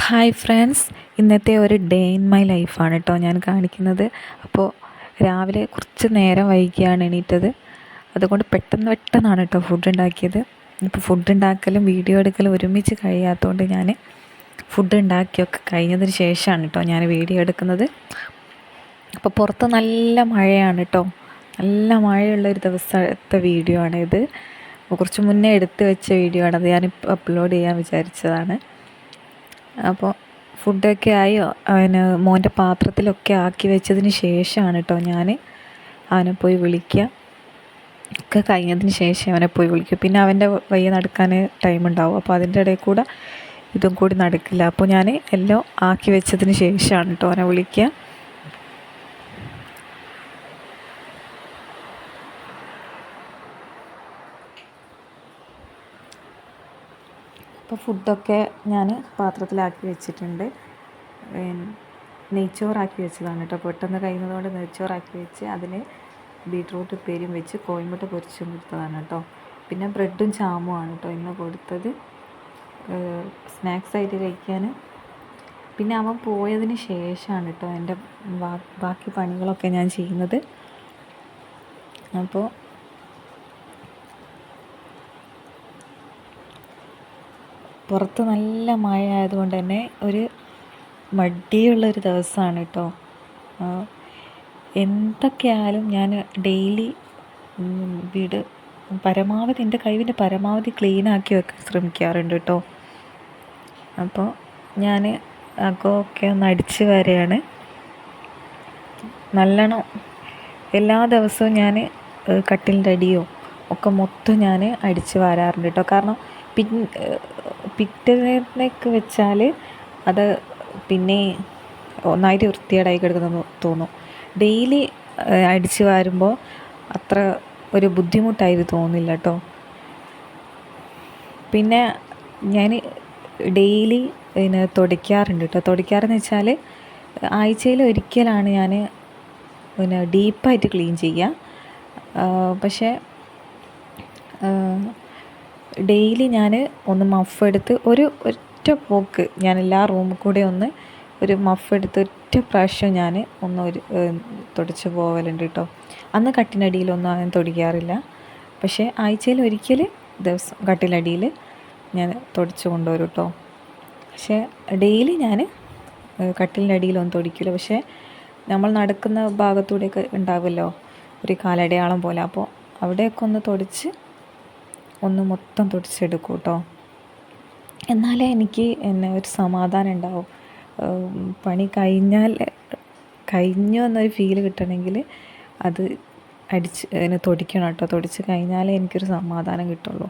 Hi friends, ഇന്നത്തെ ഒരു day in my ലൈഫാണ് കേട്ടോ ഞാൻ കാണിക്കുന്നത്. അപ്പോൾ രാവിലെ കുറച്ച് നേരം വൈകിയാണ് എണീറ്റത്. അതുകൊണ്ട് പെട്ടെന്നാണ് കേട്ടോ ഫുഡ് ഉണ്ടാക്കിയത്. ഇപ്പോൾ ഫുഡ് ഉണ്ടാക്കലും വീഡിയോ എടുക്കലും ഒരുമിച്ച് കഴിയാത്തതുകൊണ്ട് ഞാൻ ഫുഡ് ഉണ്ടാക്കിയൊക്കെ കഴിഞ്ഞതിന് ശേഷമാണ് കേട്ടോ ഞാൻ വീഡിയോ എടുക്കുന്നത്. അപ്പോൾ പുറത്ത് നല്ല മഴയാണ് കേട്ടോ. നല്ല മഴയുള്ളൊരു ദിവസത്തെ വീഡിയോ ആണ് ഇത്. കുറച്ച് മുന്നേ എടുത്ത് വെച്ച വീഡിയോ ആണ്. അത് ഞാനിപ്പോൾ അപ്ലോഡ് ചെയ്യാൻ വിചാരിച്ചതാണ്. അപ്പോൾ ഫുഡൊക്കെ ആയി അവന് മോൻ്റെ പാത്രത്തിലൊക്കെ ആക്കി വെച്ചതിന് ശേഷമാണ് കേട്ടോ ഞാൻ അവനെ പോയി വിളിക്കുക. ഒക്കെ കഴിഞ്ഞതിന് ശേഷം അവനെ പോയി വിളിക്കും. പിന്നെ അവൻ്റെ വയ്യ നടക്കാൻ ടൈം ഉണ്ടാവും. അപ്പോൾ അതിൻ്റെ ഇടയിൽ കൂടെ ഇതും കൂടി നടക്കില്ല. അപ്പോൾ ഞാൻ എല്ലാം ആക്കി വെച്ചതിന് ശേഷമാണ് കേട്ടോ അവനെ വിളിക്കുക. അപ്പോൾ ഫുഡൊക്കെ ഞാൻ പാത്രത്തിലാക്കി വെച്ചിട്ടുണ്ട്. നെയ്ച്ചോറാക്കി വെച്ചതാണ് കേട്ടോ. പെട്ടെന്ന് കഴിയുന്നതുകൊണ്ട് നെയ്ച്ചോറാക്കി വെച്ച് അതിന് ബീട്രൂട്ട് ഉപ്പേരിയും വെച്ച് കോഴിമുട്ട പൊരിച്ചും കൊടുത്തതാണ് കേട്ടോ. പിന്നെ ബ്രെഡും ജാമുമാണ് കേട്ടോ ഇന്ന് കൊടുത്തത് സ്നാക്സായിട്ട് കഴിക്കാൻ. പിന്നെ അവൻ പോയതിന് ശേഷമാണ് കേട്ടോ എൻ്റെ ബാക്കി പണികളൊക്കെ ഞാൻ ചെയ്യുന്നത്. അപ്പോൾ പുറത്ത് നല്ല മഴ ആയതുകൊണ്ട് തന്നെ ഒരു മടിയുള്ളൊരു ദിവസമാണ് കേട്ടോ. എന്തൊക്കെയായാലും ഞാൻ ഡെയിലി വീട് പരമാവധി എൻ്റെ കഴിവിൻ്റെ പരമാവധി ക്ലീനാക്കി വെക്കാൻ ശ്രമിക്കാറുണ്ട് കേട്ടോ. അപ്പോൾ ഞാൻ അകമൊക്കെ ഒന്ന് അടിച്ച് വരെയാണ് നല്ലോണം. എല്ലാ ദിവസവും ഞാൻ കട്ടിലിൻ്റെ അടിയോ ഒക്കെ മൊത്തം ഞാൻ അടിച്ച് വാരാറുണ്ട് കേട്ടോ. കാരണം പിറ്റേന്നൊക്കെ വെച്ചാൽ അത് പിന്നെ ഒന്നായിട്ട് വൃത്തികേടായി കിടക്കുന്ന തോന്നും. ഡെയിലി അടിച്ച് വാരുമ്പോൾ അത്ര ഒരു ബുദ്ധിമുട്ടായിട്ട് തോന്നില്ല കേട്ടോ. പിന്നെ ഞാൻ ഡെയിലി പിന്നെ തുടയ്ക്കാറുണ്ട് കേട്ടോ. തുടയ്ക്കാറെന്ന് വെച്ചാൽ ആഴ്ചയിൽ ഒരിക്കലാണ് ഞാൻ പിന്നെ ഡീപ്പായിട്ട് ക്ലീൻ ചെയ്യുക. പക്ഷേ ഡെയിലി ഞാൻ ഒന്ന് മഫ് എടുത്ത് ഒറ്റ പോക്ക് ഞാൻ എല്ലാ റൂമിൽ കൂടെ ഒന്ന് ഒരു മഫ് എടുത്ത് ഒറ്റ പ്രാവശ്യം ഞാൻ ഒന്ന് തുടച്ച് പോകലുണ്ട് കേട്ടോ. അന്ന് കട്ടിനടിയിലൊന്നും അങ്ങനെ തുടയ്ക്കാറില്ല. പക്ഷേ ആഴ്ചയിൽ ഒരിക്കൽ ദിവസം കട്ടിലടിയിൽ ഞാൻ തുടച്ച് കൊണ്ടുവരും കേട്ടോ. പക്ഷേ ഡെയിലി ഞാൻ കട്ടിലിൻ്റെ അടിയിലൊന്നും തുടയ്ക്കില്ല. പക്ഷേ നമ്മൾ നടക്കുന്ന ഭാഗത്തൂടെയൊക്കെ ഉണ്ടാവുമല്ലോ ഒരു കാലടയാളം പോലെ, അപ്പോൾ അവിടെയൊക്കെ ഒന്ന് തുടച്ച് ഒന്ന് മൊത്തം തുടച്ചെടുക്കും കേട്ടോ. എന്നാലേ എനിക്ക് ഒരു സമാധാനം ഉണ്ടാവും. പണി കഴിഞ്ഞു എന്നൊരു ഫീല് കിട്ടണമെങ്കിൽ അത് തുടയ്ക്കണം കേട്ടോ. തുടച്ച് കഴിഞ്ഞാലേ എനിക്കൊരു സമാധാനം കിട്ടുള്ളൂ.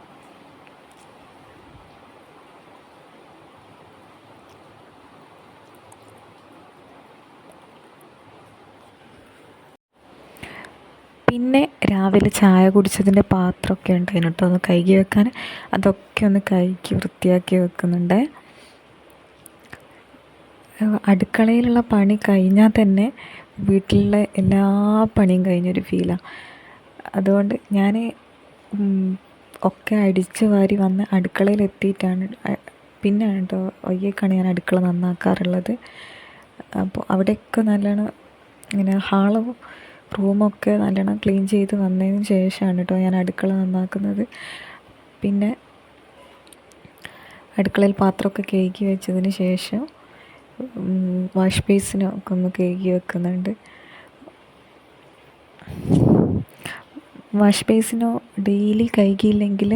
പിന്നെ രാവിലെ ചായ കുടിച്ചതിൻ്റെ പാത്രമൊക്കെ ഉണ്ടായിരുന്നു കേട്ടോ ഒന്ന് കഴുകി വെക്കാൻ. അതൊക്കെ ഒന്ന് കഴുകി വൃത്തിയാക്കി വെക്കുന്നുണ്ട്. അടുക്കളയിലുള്ള പണി കഴിഞ്ഞാൽ തന്നെ വീട്ടിലുള്ള എല്ലാ പണിയും കഴിഞ്ഞൊരു ഫീലാണ്. അതുകൊണ്ട് ഞാൻ ഒക്കെ അടിച്ച് വാരി വന്ന് അടുക്കളയിൽ എത്തിയിട്ടാണ് പിന്നെയാണ് കേട്ടോ ഒയ്യേക്കാണ് ഞാൻ അടുക്കള നന്നാക്കാറുള്ളത്. അപ്പോൾ അവിടെയൊക്കെ നല്ലോണം ഇങ്ങനെ ഹാളും റൂമൊക്കെ നല്ലോണം ക്ലീൻ ചെയ്ത് വന്നതിന് ശേഷമാണ് കേട്ടോ ഞാൻ അടുക്കള നന്നാക്കുന്നത്. പിന്നെ അടുക്കളയിൽ പാത്രമൊക്കെ കഴുകി വെച്ചതിന് ശേഷം വാഷ് ബേസിനൊക്കെ ഒന്ന് കഴുകി വെക്കുന്നുണ്ട്. വാഷ് ബേസിനോ ഡെയിലി കഴുകിയില്ലെങ്കിൽ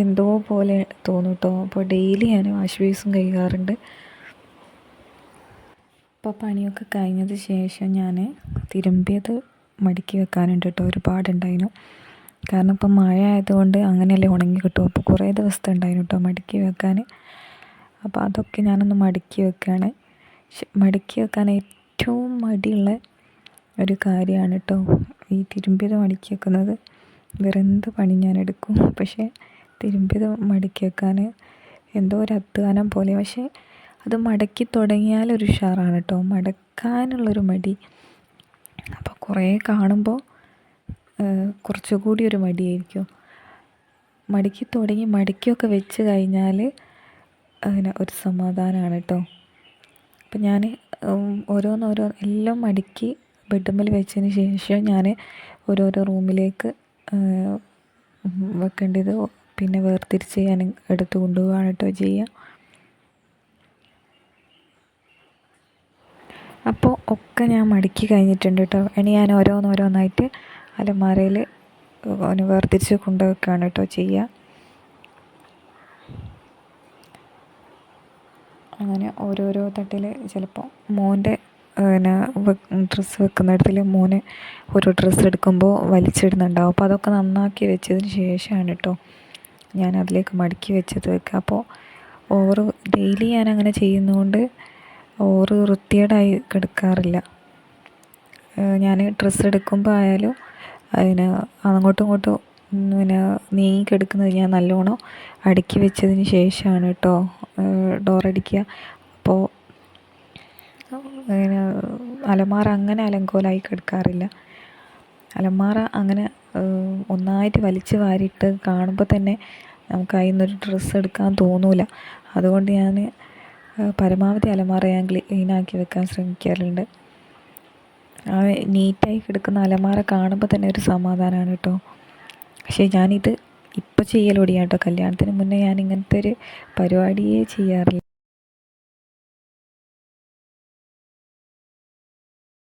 എന്തോ പോലെ തോന്നും കേട്ടോ. അപ്പോൾ ഡെയിലി ഞാൻ വാഷ് ബേസും കഴുകാറുണ്ട്. അപ്പോൾ പണിയൊക്കെ കഴിഞ്ഞതിന് ശേഷം ഞാൻ തിരുമ്പിയത് മടക്കി വെക്കാനുണ്ട് കേട്ടോ. ഒരുപാടുണ്ടായിരുന്നു. കാരണം ഇപ്പം മഴ ആയതുകൊണ്ട് അങ്ങനെയല്ലേ ഉണങ്ങി കിട്ടും. അപ്പോൾ കുറേ ദിവസത്തെ ഉണ്ടായിരുന്നു കേട്ടോ മടക്കി വെക്കാൻ. അപ്പോൾ അതൊക്കെ ഞാനൊന്ന് മടക്കി വെക്കുകയാണ്. മടക്കി വെക്കാൻ ഏറ്റവും മടിയുള്ള ഒരു കാര്യമാണ് കേട്ടോ ഈ തിരുമ്പിയത് മടക്കി വെക്കുന്നത്. വേറെ എന്ത് പണി ഞാൻ എടുക്കും, പക്ഷേ തിരുമ്പിയത് മടക്കി വെക്കാൻ എന്തോ ഒരു അധ്വാനം പോലെ. പക്ഷേ അത് മടക്കി തുടങ്ങിയാലൊരു ഉഷാറാണ് കേട്ടോ. മടക്കാനുള്ളൊരു മടി അപ്പോൾ കുറേ കാണുമ്പോൾ കുറച്ചുകൂടി ഒരു മടിയായിരിക്കും. മടക്കി തുടങ്ങി മടക്കിയൊക്കെ വെച്ച് കഴിഞ്ഞാൽ അങ്ങനെ ഒരു സമാധാനമാണ് കേട്ടോ. അപ്പം ഞാൻ എല്ലാം അടുക്കി ബെഡ്റൂമിൽ വെച്ചതിന് ശേഷം ഞാൻ ഓരോരോ റൂമിലേക്ക് വെക്കേണ്ടത് പിന്നെ വേർതിരിച്ച് ഞാൻ എടുത്ത് കൊണ്ടുപോവുകയാണ് കേട്ടോ ചെയ്യുക. അപ്പോൾ ഒക്കെ ഞാൻ മടക്കി കഴിഞ്ഞിട്ടുണ്ട് കേട്ടോ. ഇനി ഞാൻ ഓരോന്നായിട്ട് അലമാരയിൽ വേർതിരിച്ച് കൊണ്ടുവയ്ക്കുകയാണ് കേട്ടോ ചെയ്യുക. അങ്ങനെ ഓരോരോ തട്ടിൽ ചിലപ്പോൾ മോൻ്റെ പിന്നെ ഡ്രസ്സ് വെക്കുന്നിടത്തിൽ മോന് ഓരോ ഡ്രസ്സ് എടുക്കുമ്പോൾ വലിച്ചിടുന്നുണ്ടാവും. അപ്പോൾ അതൊക്കെ നന്നാക്കി വെച്ചതിന് ശേഷമാണ് കേട്ടോ ഞാൻ അതിലേക്ക് മടക്കി വെച്ചത് വെക്കുക. അപ്പോൾ ഡെയിലി ഞാൻ അങ്ങനെ ചെയ്യുന്നതുകൊണ്ട് വൃത്തികേടായി കിടക്കാറില്ല. ഞാൻ ഡ്രസ്സ് എടുക്കുമ്പോൾ ആയാലും അങ്ങോട്ടും ഇങ്ങോട്ടും പിന്നെ നീങ്ങി കിടക്കുന്നത് ഞാൻ നല്ലോണം അടുക്കി വെച്ചതിന് ശേഷമാണ് കേട്ടോ ഡോറടിക്കുക. അപ്പോൾ അലമാര അങ്ങനെ അലങ്കോലമായി കിടക്കാറില്ല. അലമാര അങ്ങനെ ഒന്നായിട്ട് വലിച്ച് വാരിയിട്ട് കാണുമ്പോൾ തന്നെ നമുക്ക് അതിൽ നിന്നൊരു ഡ്രസ്സ് എടുക്കാൻ തോന്നില്ല. അതുകൊണ്ട് ഞാൻ പരമാവധി അലമാര ഞാൻ ക്ലീനാക്കി വെക്കാൻ ശ്രമിക്കാറുണ്ട്. ആ നീറ്റായി കിടക്കുന്ന അലമാര കാണുമ്പോൾ തന്നെ ഒരു സമാധാനമാണ് കേട്ടോ. പക്ഷേ ഞാനിത് ഇപ്പം ചെയ്യൽ കൂടിയാണ് കേട്ടോ. കല്യാണത്തിന് മുന്നേ ഞാൻ ഇങ്ങനത്തെ ഒരു പരിപാടിയേ ചെയ്യാറില്ല.